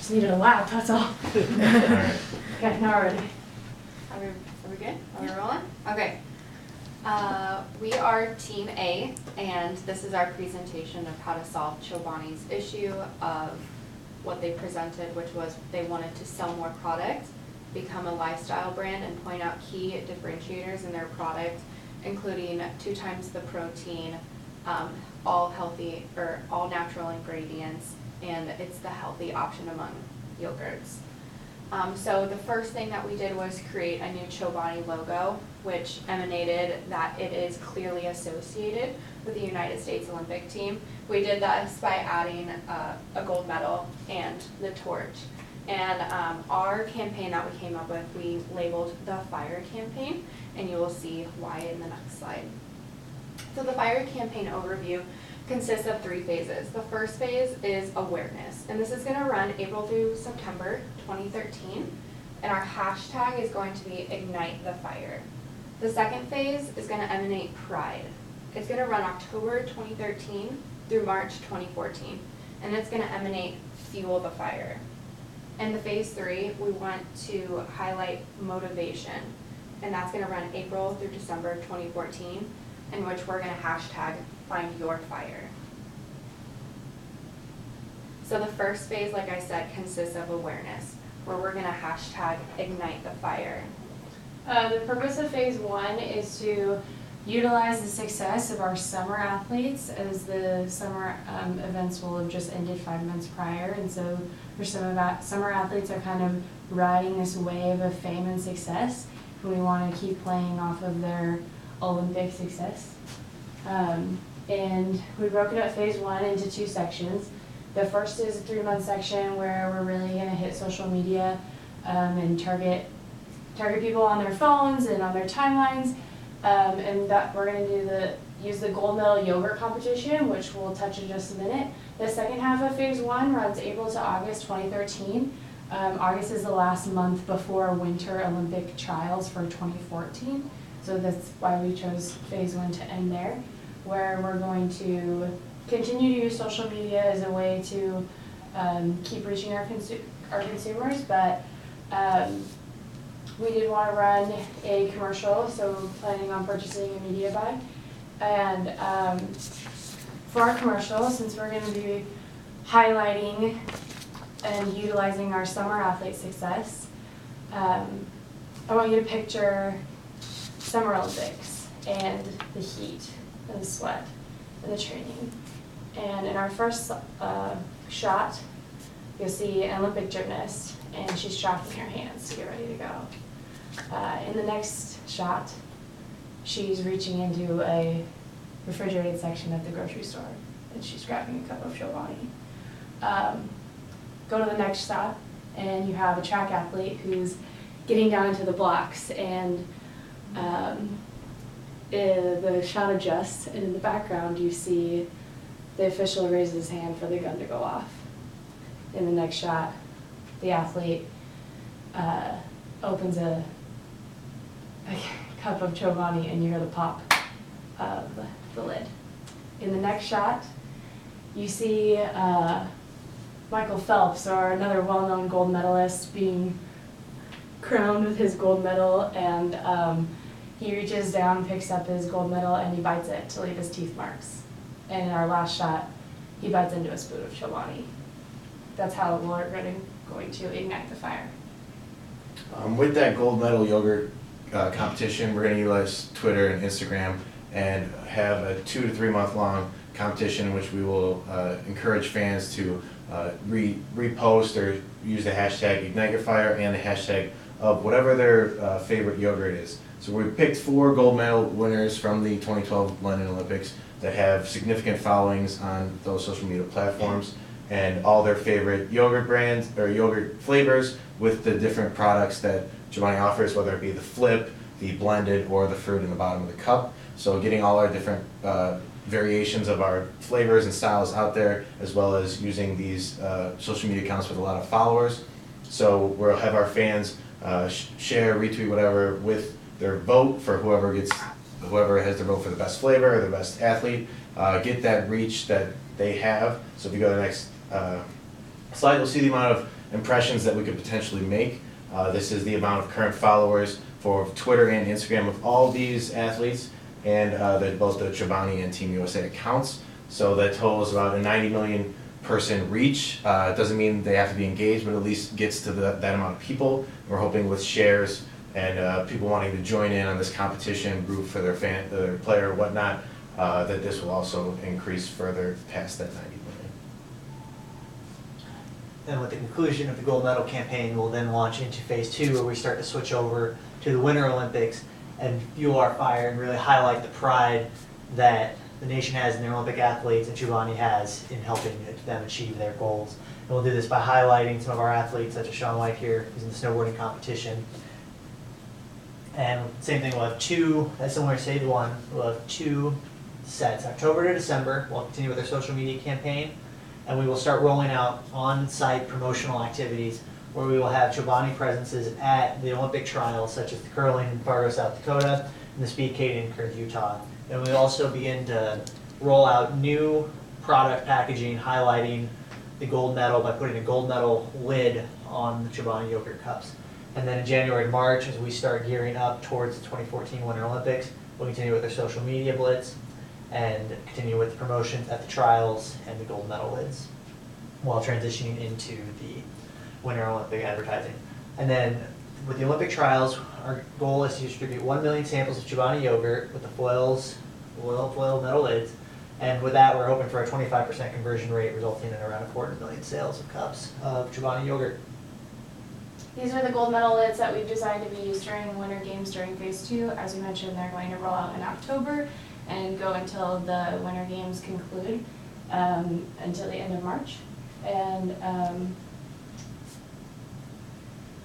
Just needed a lap, that's all. Alright. Okay, now we're ready. Are we good? Are we rolling? Okay. We are Team A, and this is our presentation of how to solve Chobani's issue of what they presented, which was they wanted to sell more product, become a lifestyle brand, and point out key differentiators in their product, including 2 times the protein, all healthy or all natural ingredients, and it's the healthy option among yogurts. So the first thing that we did was create a new Chobani logo, which emanated that it is clearly associated with the United States Olympic team. We did this by adding a gold medal and the torch. And our campaign that we came up with, we labeled the FIRE campaign, and you will see why in the next slide. So the FIRE campaign overview consists of 3 phases. The first phase is awareness, and this is going to run April through September 2013, and our hashtag is going to be Ignite the Fire. The second phase is going to emanate Pride. It's going to run October 2013 through March 2014, and it's going to emanate Fuel the Fire. And the phase 3, we want to highlight Motivation, and that's going to run April through December 2014, in which we're going to hashtag Find Your Fire. So the first phase, like I said, consists of awareness, where we're going to hashtag Ignite the Fire. The purpose of phase 1 is to utilize the success of our summer athletes, as the summer events will have just ended 5 months prior, and so for some of that, summer athletes are kind of riding this wave of fame and success, and we want to keep playing off of their Olympic success. And we broke it up phase 1 into 2 sections. The first is a 3-month section where we're really going to hit social media and target people on their phones and on their timelines. And that we're going to use the gold medal yogurt competition, which we'll touch in just a minute. The second half of phase 1 runs April to August 2013. August is the last month before Winter Olympic trials for 2014. So that's why we chose phase 1 to end there, where we're going to continue to use social media as a way to keep reaching our consumers, but we did want to run a commercial, so planning on purchasing a media buy. And for our commercial, since we're going to be highlighting and utilizing our summer athlete success, I want you to picture Summer Olympics and the heat and the sweat and the training. And in our first shot, you'll see an Olympic gymnast, and she's strapping her hands to get ready to go. In the next shot, she's reaching into a refrigerated section at the grocery store, and she's grabbing a cup of Chobani. Go to the next shot, and you have a track athlete who's getting down into the blocks, and the shot adjusts, and in the background you see the official raises his hand for the gun to go off. In the next shot, the athlete opens a cup of Chobani, and you hear the pop of the lid. In the next shot, you see Michael Phelps, or another well-known gold medalist, being crowned with his gold medal, and he reaches down, picks up his gold medal, and he bites it to leave his teeth marks. And in our last shot, he bites into a spoon of Chobani. That's how we're going to ignite the fire. With that gold medal yogurt competition, we're going to utilize Twitter and Instagram and have a 2 to 3 month long competition in which we will encourage fans to repost or use the hashtag Ignite Your Fire and the hashtag of whatever their favorite yogurt is. So we picked 4 gold medal winners from the 2012 London Olympics that have significant followings on those social media platforms, and all their favorite yogurt brands or yogurt flavors with the different products that Chobani offers, whether it be the flip, the blended, or the fruit in the bottom of the cup. So getting all our different variations of our flavors and styles out there, as well as using these social media accounts with a lot of followers. So we'll have our fans share, retweet, whatever, with their vote for whoever has their vote for the best flavor or the best athlete, get that reach that they have. So if you go to the next slide, you'll see the amount of impressions that we could potentially make. This is the amount of current followers for Twitter and Instagram of all these athletes, and both the Chobani and Team USA accounts. So that totals about a 90 million person reach. It doesn't mean they have to be engaged, but at least gets to that amount of people. We're hoping with shares and people wanting to join in on this competition, root for their player or whatnot, that this will also increase further past that 90 million. And with the conclusion of the gold medal campaign, we'll then launch into phase 2, where we start to switch over to the Winter Olympics and fuel our fire and really highlight the pride that the nation has in their Olympic athletes and Chobani has in helping them achieve their goals. And we'll do this by highlighting some of our athletes, such as Shaun White here, who's in the snowboarding competition. And same thing, we'll have two, as similar to stage 1, we'll have 2 sets, October to December. We'll continue with our social media campaign, and we will start rolling out on-site promotional activities where we will have Chobani presences at the Olympic trials, such as the curling in Fargo, South Dakota, and the speed skating in Kearns, Utah. And we'll also begin to roll out new product packaging highlighting the gold medal by putting a gold medal lid on the Chobani yogurt cups. And then in January and March, as we start gearing up towards the 2014 Winter Olympics, we'll continue with our social media blitz and continue with the promotions at the trials and the gold medal lids while transitioning into the Winter Olympic advertising. And then with the Olympic trials, our goal is to distribute 1 million samples of Chobani yogurt with the foil metal lids. And with that, we're hoping for a 25% conversion rate, resulting in around 250,000 sales of cups of Chobani yogurt. These are the gold medal lids that we've designed to be used during the Winter Games during phase 2. As we mentioned, they're going to roll out in October and go until the Winter Games conclude, until the end of March. And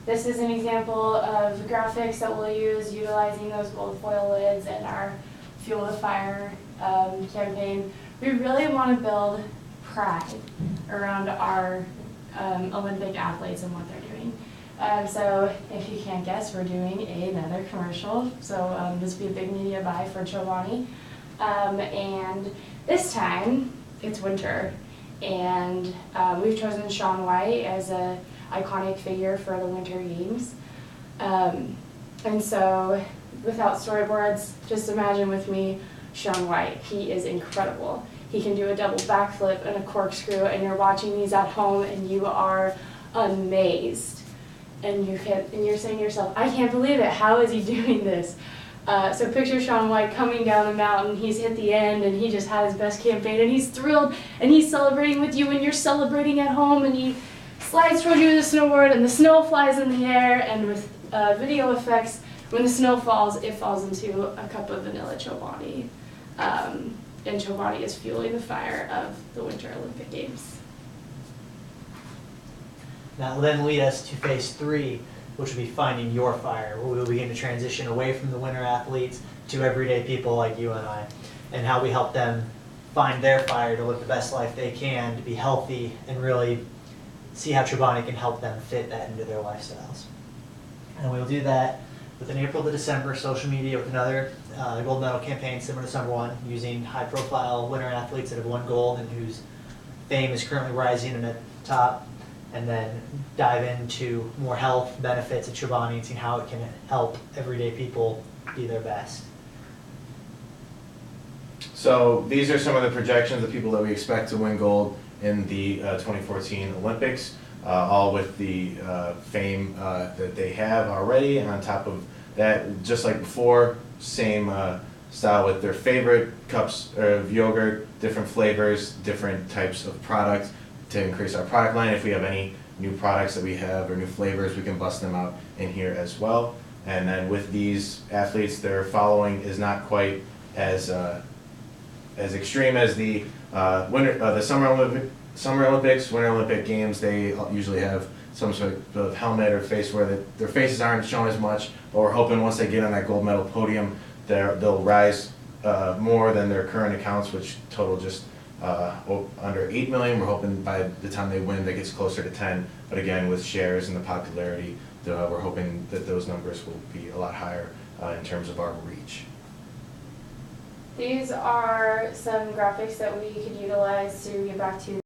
this is an example of graphics that we'll use utilizing those gold foil lids in our Fuel the Fire campaign. We really want to build pride around our Olympic athletes and what they're doing. So if you can't guess, we're doing another commercial. So this will be a big media buy for Chobani. And this time, it's winter. And we've chosen Shaun White as an iconic figure for the Winter Games. And so without storyboards, just imagine with me Shaun White. He is incredible. He can do a double backflip and a corkscrew, and you're watching these at home and you are amazed. And you're saying to yourself, I can't believe it, how is he doing this? So picture Shaun White coming down the mountain, he's hit the end and he just had his best campaign and he's thrilled and he's celebrating with you and you're celebrating at home, and he slides toward you with a snowboard and the snow flies in the air, and with video effects, when the snow falls, it falls into a cup of vanilla Chobani. And Chobani is fueling the fire of the Winter Olympic Games. That will then lead us to phase 3, which will be finding your fire, where we will begin to transition away from the winter athletes to everyday people like you and I, and how we help them find their fire to live the best life they can, to be healthy, and really see how Chobani can help them fit that into their lifestyles. And we'll do that with an April to December social media with another gold medal campaign similar to summer 1, using high-profile winter athletes that have won gold and whose fame is currently rising and at the top, and then dive into more health benefits of Chobani and see how it can help everyday people be their best. So these are some of the projections of people that we expect to win gold in the 2014 Olympics, all with the fame that they have already. And on top of that, just like before, same style with their favorite cups of yogurt, different flavors, different types of products to increase our product line. If we have any new products that we have or new flavors, we can bust them out in here as well. And then with these athletes, their following is not quite as extreme as the Summer Olympics, Winter Olympic Games. They usually have some sort of helmet or face where their faces aren't shown as much, but we're hoping once they get on that gold medal podium, they'll rise more than their current accounts, which total just under 8 million. We're hoping by the time they win, that gets closer to 10. But again, with shares and the popularity, we're hoping that those numbers will be a lot higher in terms of our reach. These are some graphics that we could utilize to get back to